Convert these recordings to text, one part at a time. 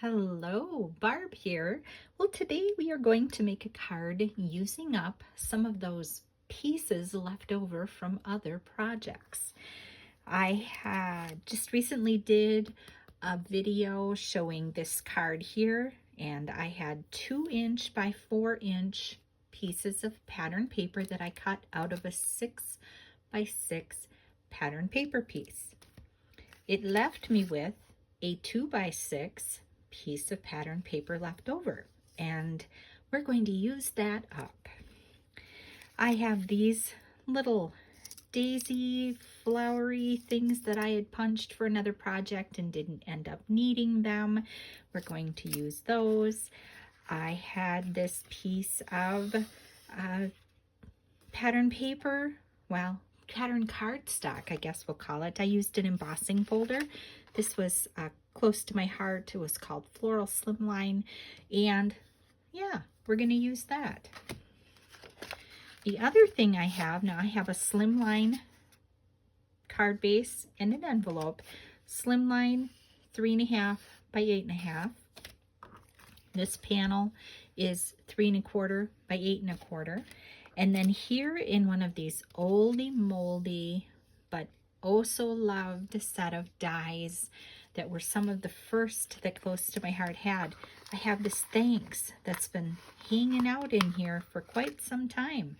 Hello, Barb here. Well, today we are going to make a card using up some of those pieces left over from other projects. I had just recently did a video showing this card here, and I had 2" by 4" pieces of pattern paper that I cut out of a 6 by 6 pattern paper piece. It left me with a 2 by 6 piece of pattern paper left over, and we're going to use that up. I have these little daisy flowery things that I had punched for another project and didn't end up needing them. We're going to use those. I had this piece of pattern paper, pattern cardstock, I guess we'll call it. I used an embossing folder. This was close to my heart. It was called Floral Slimline, and yeah, we're going to use that. The other thing I have now, I have a slimline card base and an envelope. Slimline 3.5 by 8.5. This panel is 3.25 by 8.25. And then here in one of these oldie moldy but oh so loved set of dies that were some of the first that Close to My Heart had, I have this thanks that's been hanging out in here for quite some time.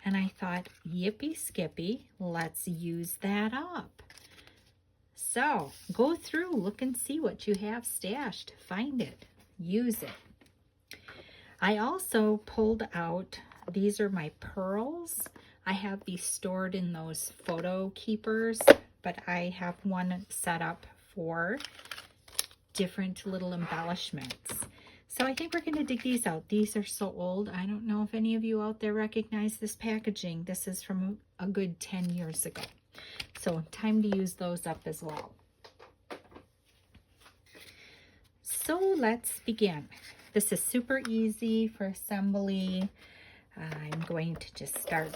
And I thought, yippee skippy, let's use that up. So go through, look and see what you have stashed. Find it, use it. I also pulled out, these are my pearls. I have these stored in those photo keepers, but I have one set up for different little embellishments. So I think we're going to dig these out. These are so old. I don't know if any of you out there recognize this packaging. This is from a good 10 years ago. So time to use those up as well. So let's begin. This is super easy for assembly. I'm going to just start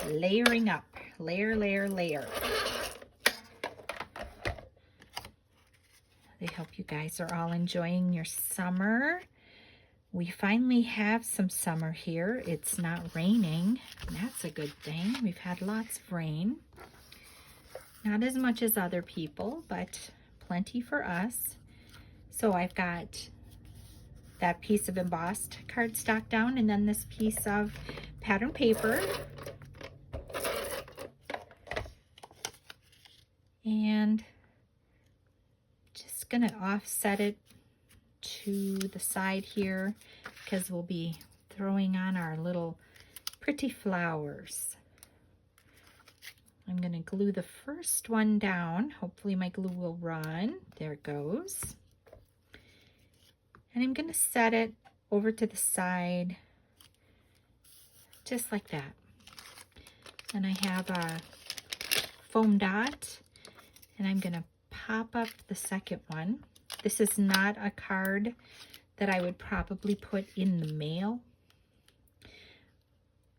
layering up. Layer, layer, layer. I hope you guys are all enjoying your summer. We finally have some summer here. It's not raining. That's a good thing. We've had lots of rain. Not as much as other people, but plenty for us. So I've got that piece of embossed cardstock down, and then this piece of pattern paper. And just gonna offset it to the side here because we'll be throwing on our little pretty flowers. I'm gonna glue the first one down. Hopefully my glue will run. There it goes. And I'm gonna set it over to the side just like that. And I have a foam dot, and I'm gonna pop up the second one. This is not a card that I would probably put in the mail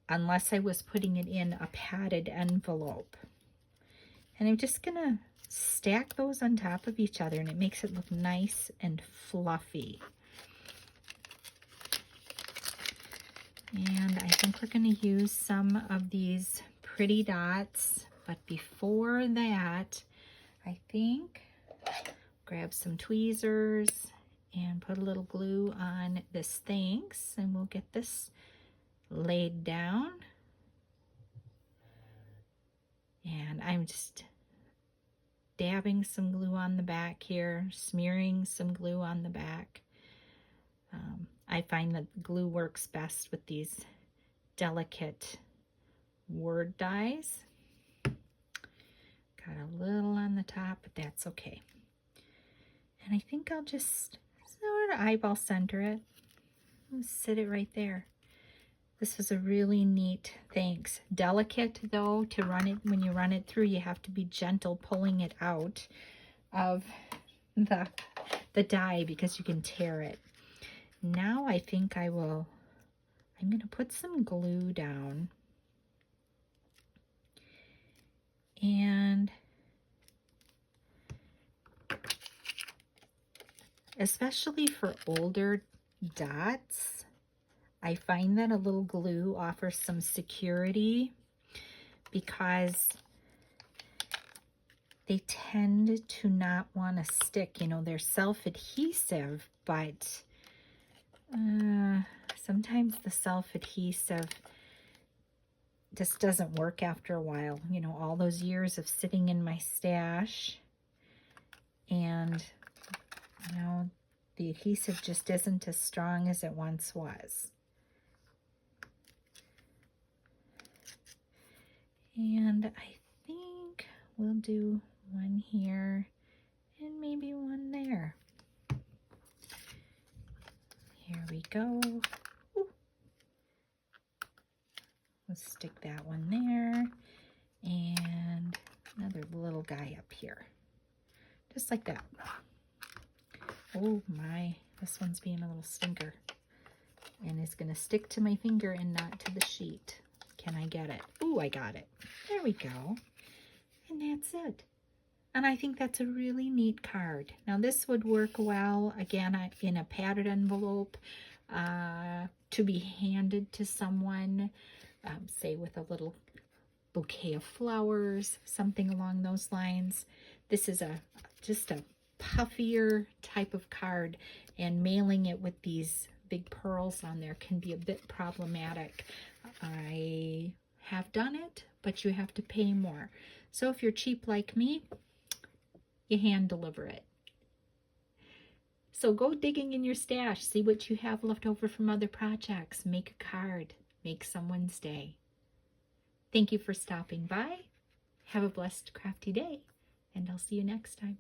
unless I was putting it in a padded envelope. And I'm just gonna stack those on top of each other, and it makes it look nice and fluffy. And I think we're gonna use some of these pretty dots, but before that, I think grab some tweezers and put a little glue on this thanks, and we'll get this laid down. And I'm just dabbing some glue on the back here, smearing some glue on the back. I find that glue works best with these delicate word dies. Got a little on the top, but that's okay. And I think I'll just sort of eyeball center it. I'll sit it right there. This was a really neat thanks. Delicate though, to run it, when you run it through, you have to be gentle pulling it out of the die because you can tear it. Now I think I'm going to put some glue down. And especially for older dots. I find that a little glue offers some security because they tend to not want to stick. You know, they're self-adhesive, but sometimes the self-adhesive just doesn't work after a while. You know, all those years of sitting in my stash, and, you know, the adhesive just isn't as strong as it once was. And I think we'll do one here and maybe one there. Here we go. Ooh. Let's stick that one there and another little guy up here. Just like that. Oh my, this one's being a little stinker. And it's gonna stick to my finger and not to the sheet. Can I get it? Ooh, I got it. There we go. And that's it. And I think that's a really neat card. Now this would work well, again, in a padded envelope to be handed to someone, say with a little bouquet of flowers, something along those lines. This is just a puffier type of card, and mailing it with these big pearls on there can be a bit problematic. I have done it, but you have to pay more. So if you're cheap like me, you hand deliver it. So go digging in your stash, see what you have left over from other projects, make a card, make someone's day. Thank you for stopping by. Have a blessed, crafty day, and I'll see you next time.